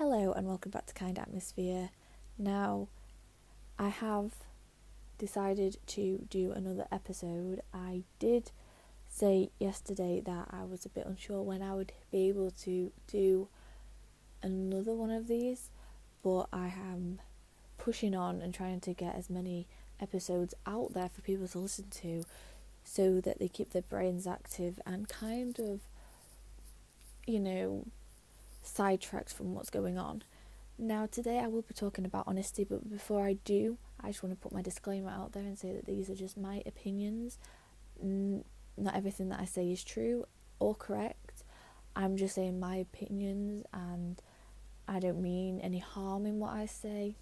Hello and welcome back to Kind Atmosphere. Now, I have decided to do another episode. I did say yesterday that I was a bit unsure when I would be able to do another one of these, but I am pushing on and trying to get as many episodes out there for people to listen to so that they keep their brains active and kind of, sidetracked from what's going on. Now, today I will be talking about honesty, but before I do, I just want to put my disclaimer out there and say that these are just my opinions. Not everything that I say is true or correct. I'm just saying my opinions, and I don't mean any harm in what I say.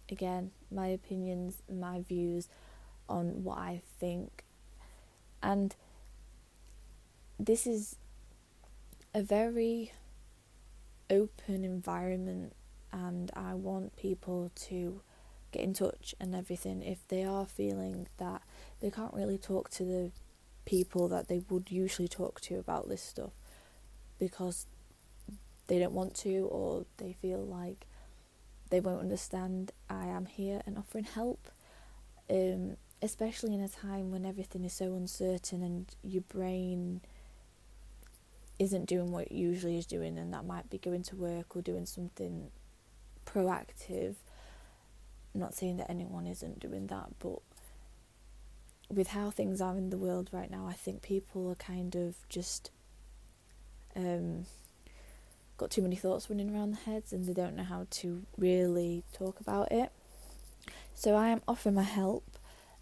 Again, my opinions, my views on what I think. And this is a very open environment, and I want people to get in touch and everything if they are feeling that they can't really talk to the people that they would usually talk to about this stuff because they don't want to, or they feel like they won't understand. I am here and offering help, especially in a time when everything is so uncertain and your brain isn't doing what it usually is doing, and that might be going to work or doing something proactive. I'm not saying that anyone isn't doing that, but with how things are in the world right now, I think people are kind of just got too many thoughts running around their heads and they don't know how to really talk about it. So I am offering my help.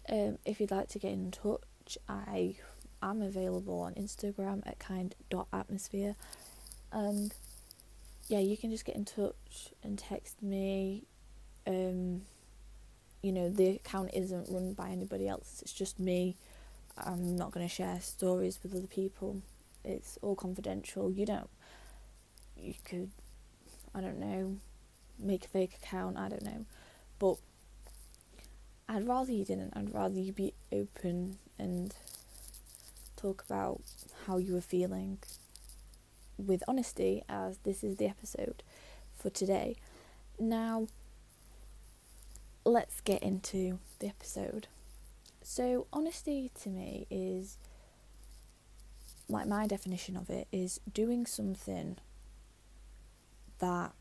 If you'd like to get in touch, I am available on Instagram at kind.atmosphere, and you can just get in touch and text me. The account isn't run by anybody else, it's just me. I'm not going to share stories with other people. It's all confidential. You could, I don't know, make a fake account, I don't know. But I'd rather you didn't. I'd rather you be open and talk about how you were feeling with honesty, as this is the episode for today. Now, let's get into the episode. So, honesty to me is, like, my definition of it is doing something that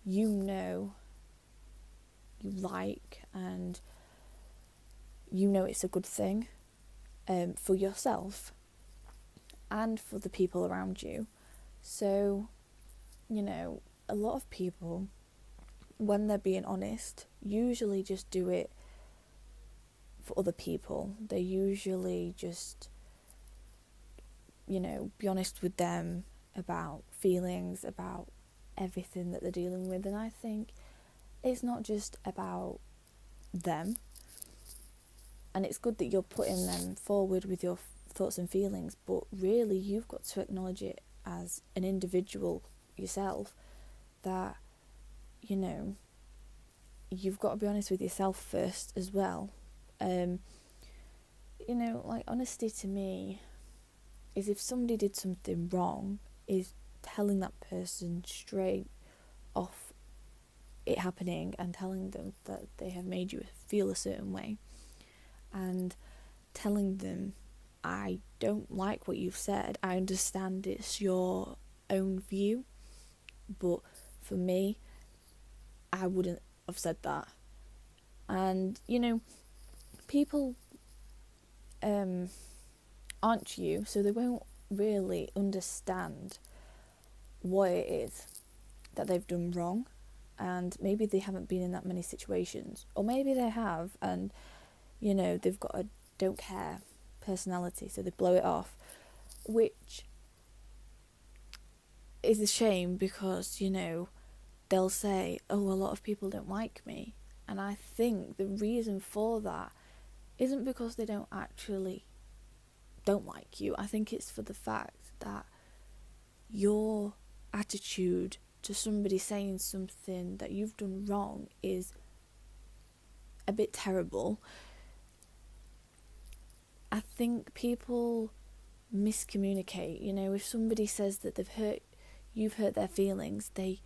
you like and it's a good thing for yourself and for the people around you. So, a lot of people, when they're being honest, usually just do it for other people. They usually just, be honest with them about feelings, about everything that they're dealing with. And I think it's not just about them. And it's good that you're putting them forward with your thoughts and feelings, but really you've got to acknowledge it as an individual yourself, that, you've got to be honest with yourself first as well. Honesty to me is, if somebody did something wrong, is telling that person straight off it happening and telling them that they have made you feel a certain way, and telling them, I don't like what you've said. I understand it's your own view, but for me, I wouldn't have said that. And, people aren't you, so they won't really understand what it is that they've done wrong. And maybe they haven't been in that many situations, or maybe they have, and they've got a don't care personality, so they blow it off, which is a shame, because they'll say, oh, a lot of people don't like me. And I think the reason for that isn't because they don't like you. I think it's for the fact that your attitude to somebody saying something that you've done wrong is a bit terrible. I think people miscommunicate. If somebody says that they've hurt you've hurt their feelings, they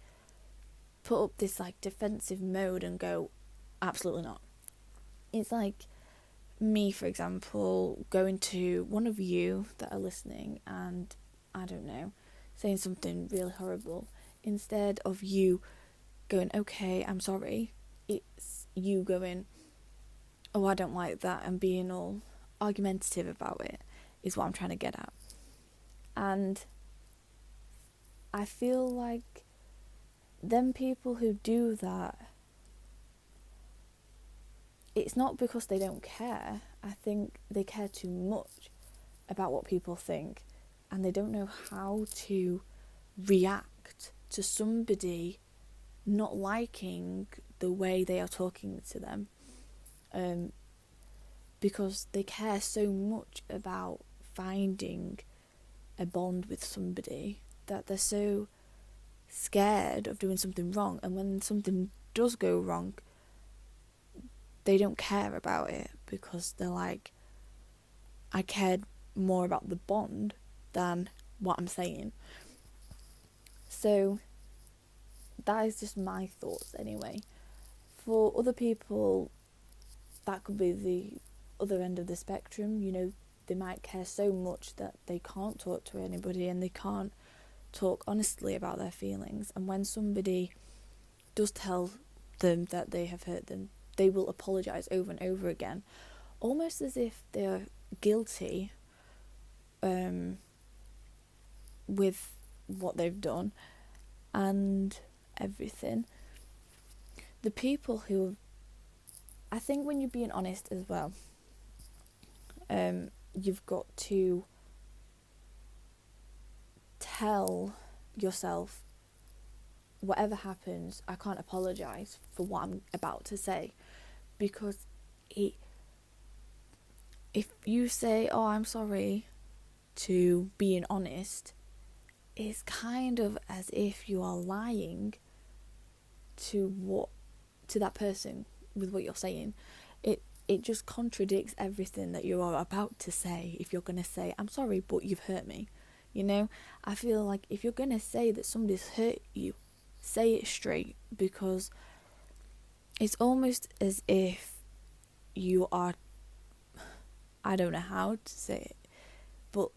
put up this like defensive mode and go, absolutely not. It's like me, for example, going to one of you that are listening and, I don't know, saying something really horrible. Instead of you going, okay, I'm sorry, it's you going, oh, I don't like that, and being all argumentative about it is what I'm trying to get at. And I feel like them people who do that, it's not because they don't care. I think they care too much about what people think, and they don't know how to react to somebody not liking the way they are talking to them, because they care so much about finding a bond with somebody that they're so scared of doing something wrong, and when something does go wrong, they don't care about it because they're like, I cared more about the bond than what I'm saying. So that is just my thoughts anyway. For other people, that could be the other end of the spectrum. You know, they might care so much that they can't talk to anybody and they can't talk honestly about their feelings. And when somebody does tell them that they have hurt them, they will apologise over and over again, almost as if they're guilty with what they've done and everything. The people who, I think when you're being honest as well, you've got to tell yourself, whatever happens, I can't apologise for what I'm about to say, because if you say, oh, I'm sorry, to being honest, it's kind of as if you are lying to that person with what you're saying. It just contradicts everything that you are about to say if you're going to say, I'm sorry, but you've hurt me. You know, I feel like if you're going to say that somebody's hurt you, say it straight, because it's almost as if you are, I don't know how to say it, but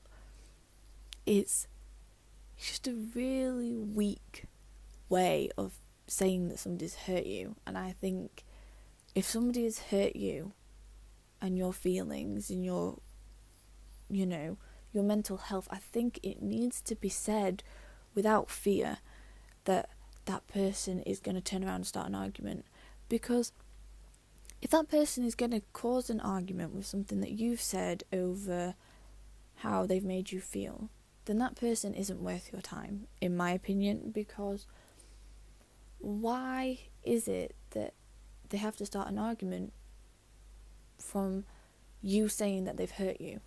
it's just a really weak way of saying that somebody's hurt you. And I think if somebody has hurt you and your feelings and your mental health, I think it needs to be said without fear that that person is going to turn around and start an argument. Because if that person is going to cause an argument with something that you've said over how they've made you feel, then that person isn't worth your time, in my opinion. Because why is it that they have to start an argument from you saying that they've hurt you?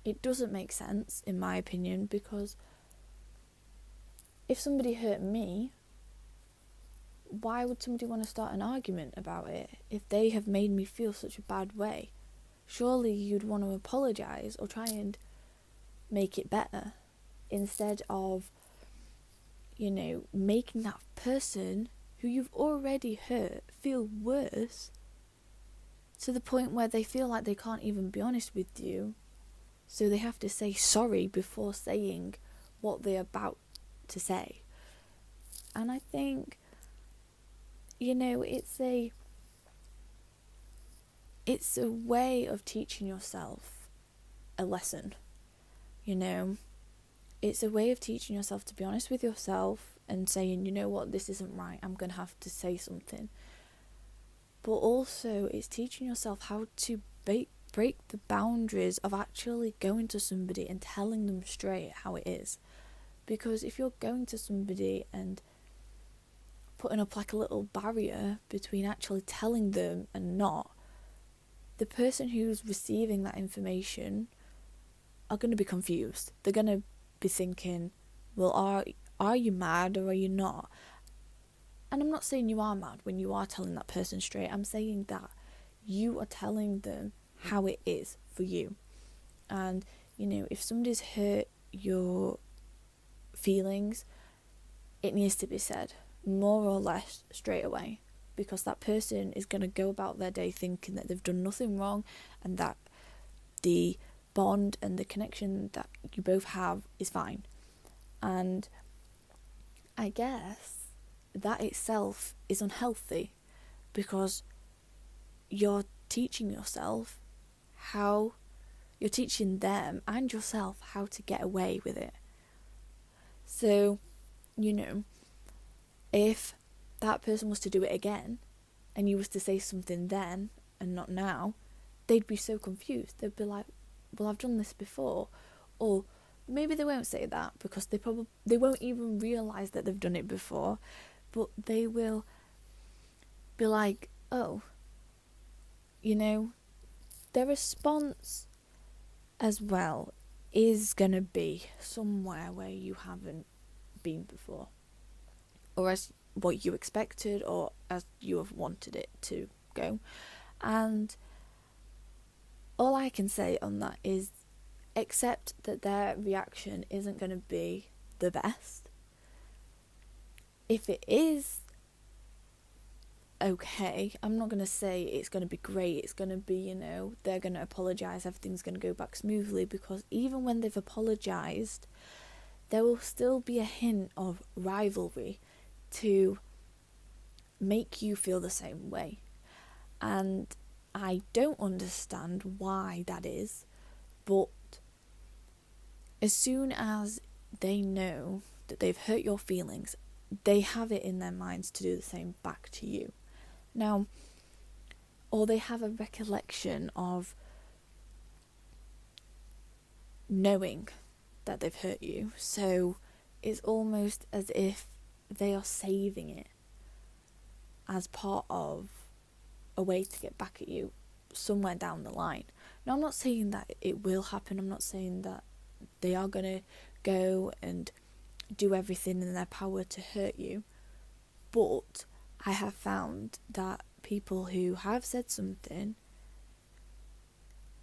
It doesn't make sense, in my opinion, because if somebody hurt me, why would somebody want to start an argument about it if they have made me feel such a bad way? Surely you'd want to apologise or try and make it better, instead of, making that person who you've already hurt feel worse to the point where they feel like they can't even be honest with you, so they have to say sorry before saying what they're about to say. And I think, it's a way of teaching yourself a lesson. It's a way of teaching yourself to be honest with yourself and saying, you know what, this isn't right, I'm going to have to say something. But also it's teaching yourself how to break the boundaries of actually going to somebody and telling them straight how it is. Because if you're going to somebody and putting up like a little barrier between actually telling them and not, the person who's receiving that information are going to be confused. They're going to be thinking, well, are you mad or are you not? And I'm not saying you are mad when you are telling that person straight. I'm saying that you are telling them how it is for you. And, if somebody's hurt your feelings, it needs to be said more or less straight away, because that person is going to go about their day thinking that they've done nothing wrong and that the bond and the connection that you both have is fine. And I guess that itself is unhealthy, because you're teaching yourself how, you're teaching them and yourself how to get away with it. So, if that person was to do it again and you was to say something then and not now, they'd be so confused. They'd be like, well, I've done this before. Or maybe they won't say that, because they won't even realise that they've done it before, but they will be like, oh, their response as well is going to be somewhere where you haven't been before, or as what you expected, or as you have wanted it to go. And all I can say on that is accept that their reaction isn't going to be the best. If it is okay, I'm not going to say it's going to be great, it's going to be, they're going to apologise, everything's going to go back smoothly, because even when they've apologised, there will still be a hint of rivalry to make you feel the same way. And I don't understand why that is, but as soon as they know that they've hurt your feelings, they have it in their minds to do the same back to you. Now, or they have a recollection of knowing that they've hurt you, so it's almost as if they are saving it as part of a way to get back at you somewhere down the line. Now, I'm not saying that it will happen, I'm not saying that they are going to go and do everything in their power to hurt you, but I have found that people who have said something,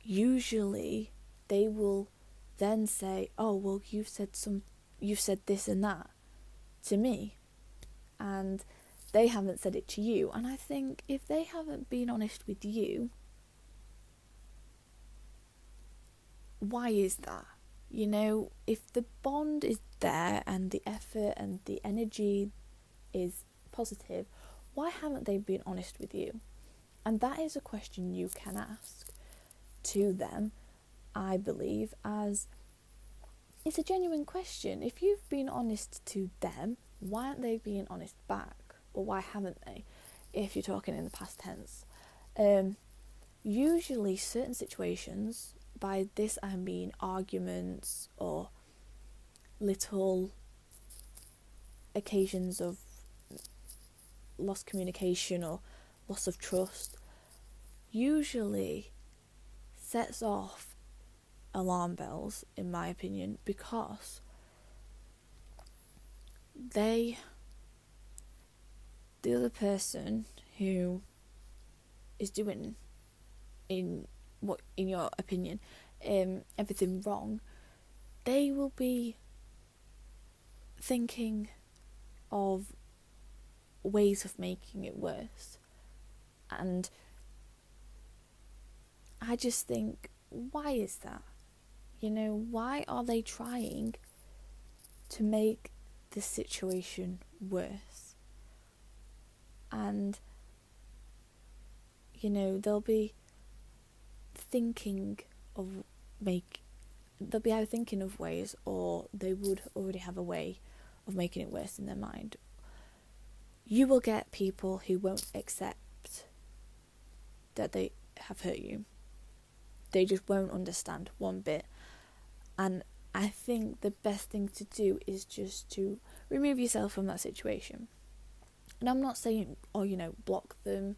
usually they will then say, oh, well, you've said this and that to me, and they haven't said it to you. And I think if they haven't been honest with you, why is that? If the bond is there and the effort and the energy is positive, why haven't they been honest with you? And that is a question you can ask to them, I believe, as it's a genuine question. If you've been honest to them, why aren't they being honest back? Or why haven't they, if you're talking in the past tense? Usually certain situations, by this I mean arguments or little occasions of lost communication or loss of trust, usually sets off alarm bells, in my opinion, because the other person who is doing, in your opinion, everything wrong, they will be thinking of ways of making it worse. And I just think, why is that? Why are they trying to make the situation worse? And they'll be thinking of they'll be either thinking of ways, or they would already have a way of making it worse in their mind. You will get people who won't accept that they have hurt you. They just won't understand one bit. And I think the best thing to do is just to remove yourself from that situation. And I'm not saying, block them,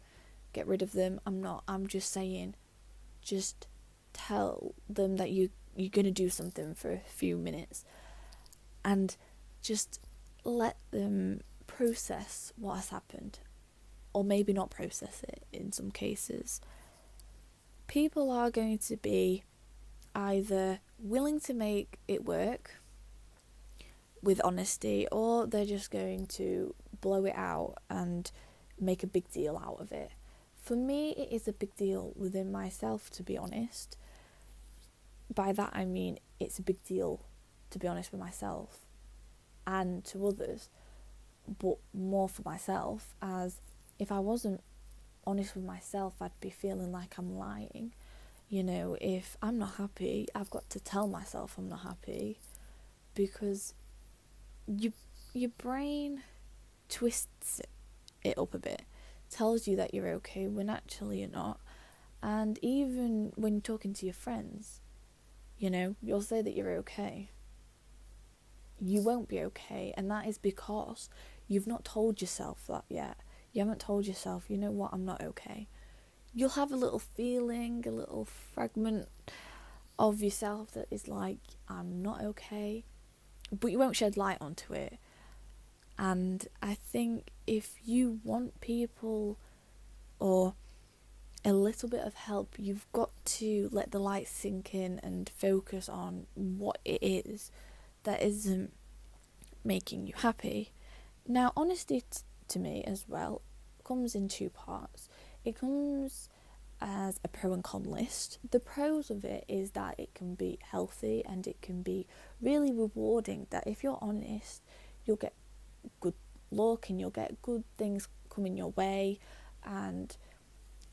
get rid of them. I'm just saying, just tell them that you're going to do something for a few minutes, and just let them process what has happened, or maybe not process it in some cases. People are going to be either willing to make it work, with honesty, or they're just going to blow it out and make a big deal out of it. For me, it is a big deal within myself, to be honest. By that I mean it's a big deal to be honest with myself and to others, but more for myself, as if I wasn't honest with myself, I'd be feeling like I'm lying. You know, if I'm not happy, I've got to tell myself I'm not happy, because your brain twists it up a bit, tells you that you're okay when actually you're not. And even when you're talking to your friends, you know, you'll say that you're okay. You won't be okay, and that is because you've not told yourself that yet. You haven't told yourself, you know what, I'm not okay. You'll have a little feeling, a little fragment of yourself that is like, I'm not okay, but you won't shed light onto it. And I think if you want people or a little bit of help, you've got to let the light sink in and focus on what it is that isn't making you happy. Now, honesty to me as well comes in two parts. It comes as a pro and con list. The pros of it is that it can be healthy and it can be really rewarding, that if you're honest, you'll get good luck and you'll get good things coming your way. And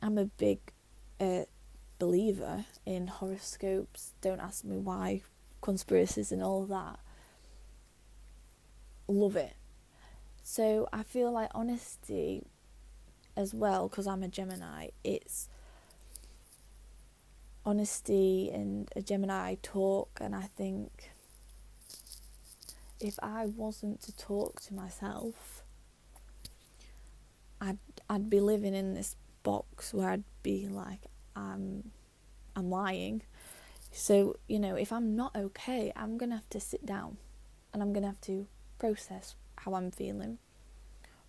I'm a big believer in horoscopes. Don't ask me why, conspiracies and all that. Love it. So I feel like honesty as well, because I'm a Gemini, it's honesty and a Gemini talk. And I think if I wasn't to talk to myself, I'd be living in this box where I'd be like, I'm lying. So, you know, if I'm not okay, I'm gonna have to sit down and I'm gonna have to process how I'm feeling,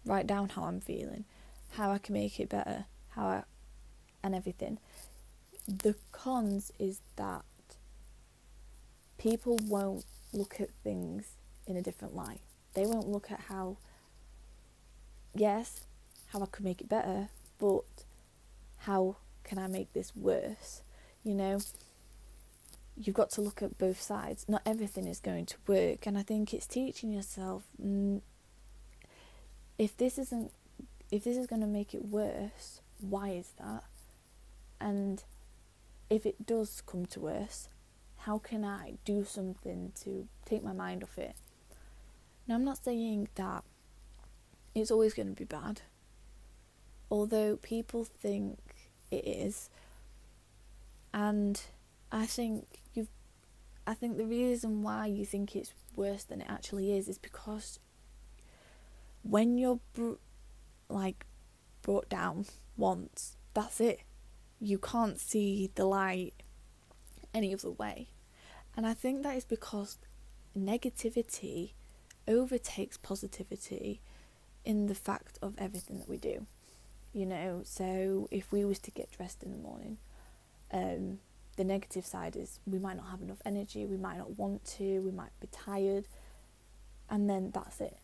write down how I'm feeling, how I can make it better, and everything. The cons is that people won't look at things in a different light. They won't look at how I could make it better, but how can I make this worse? You know, you've got to look at both sides. Not everything is going to work, and I think it's teaching yourself, if this is going to make it worse, why is that? And if it does come to worse, how can I do something to take my mind off it? Now, I'm not saying that it's always going to be bad, although people think it is. And I think the reason why you think it's worse than it actually is because when you're brought down once, that's it. You can't see the light any other way. And I think that is because negativity overtakes positivity in the fact of everything that we do. You know, so if we was to get dressed in the morning, the negative side is we might not have enough energy, we might not want to, we might be tired, and then that's it.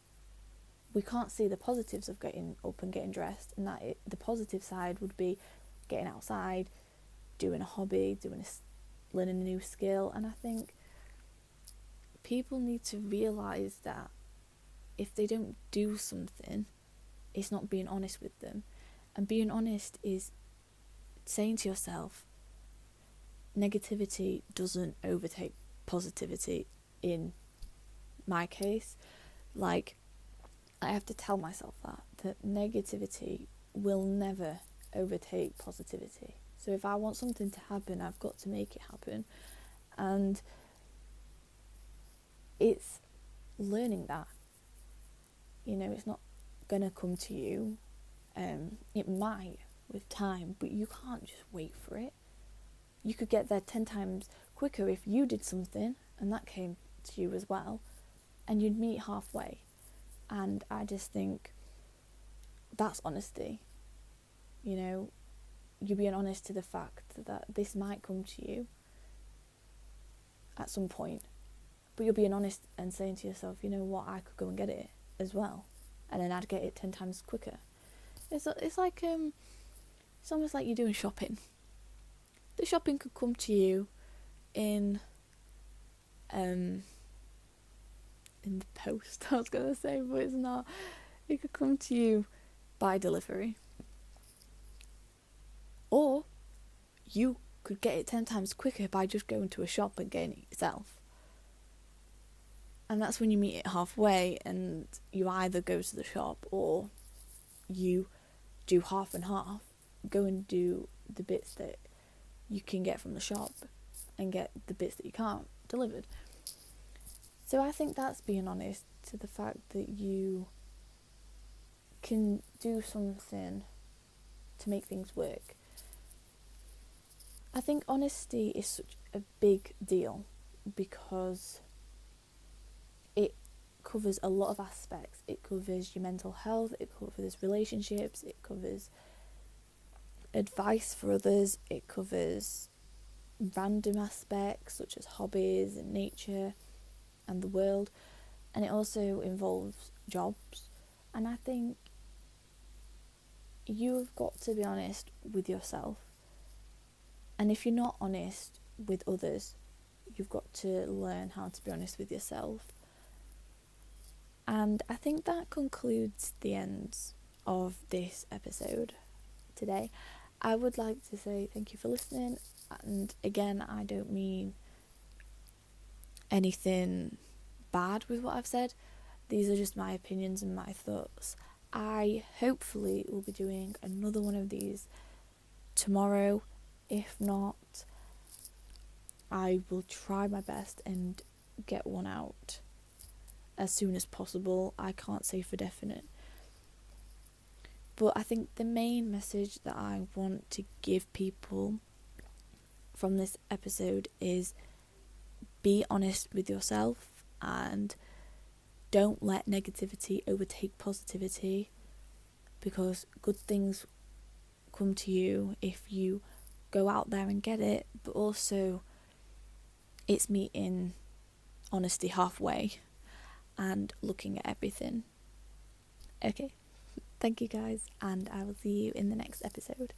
We can't see the positives of getting up and getting dressed, and the positive side would be getting outside, doing a hobby, learning a new skill. And I think people need to realise that if they don't do something, it's not being honest with them. And being honest is saying to yourself, negativity doesn't overtake positivity in my case. Like, I have to tell myself that negativity will never overtake positivity. So if I want something to happen, I've got to make it happen. And it's learning that. You know, it's not going to come to you. It might with time, but you can't just wait for it. You could get there 10 times quicker if you did something and that came to you as well, and you'd meet halfway. And I just think that's honesty. You know, you being honest to the fact that this might come to you at some point, but you're being honest and saying to yourself, you know what, I could go and get it as well, and then I'd get it 10 times quicker. It's like it's almost like you're doing shopping. The shopping could come to you in the post, I was gonna say, but it's not. It could come to you by delivery, or you could get it 10 times quicker by just going to a shop and getting it yourself. And that's when you meet it halfway, and you either go to the shop or you do half and half. Go and do the bits that you can get from the shop and get the bits that you can't delivered. So I think that's being honest to the fact that you can do something to make things work. I think honesty is such a big deal because it covers a lot of aspects. It covers your mental health, it covers relationships, it covers advice for others, it covers random aspects such as hobbies and nature and the world, and it also involves jobs. And I think you've got to be honest with yourself, and if you're not honest with others, you've got to learn how to be honest with yourself. And I think that concludes the end of this episode today. I would like to say thank you for listening, and again, I don't mean anything bad with what I've said. These are just my opinions and my thoughts. I hopefully will be doing another one of these tomorrow. If not, I will try my best and get one out as soon as possible. I can't say for definite. But I think the main message that I want to give people from this episode is be honest with yourself and don't let negativity overtake positivity, because good things come to you if you go out there and get it, but also it's meeting honesty halfway and looking at everything. Okay, thank you guys, and I will see you in the next episode.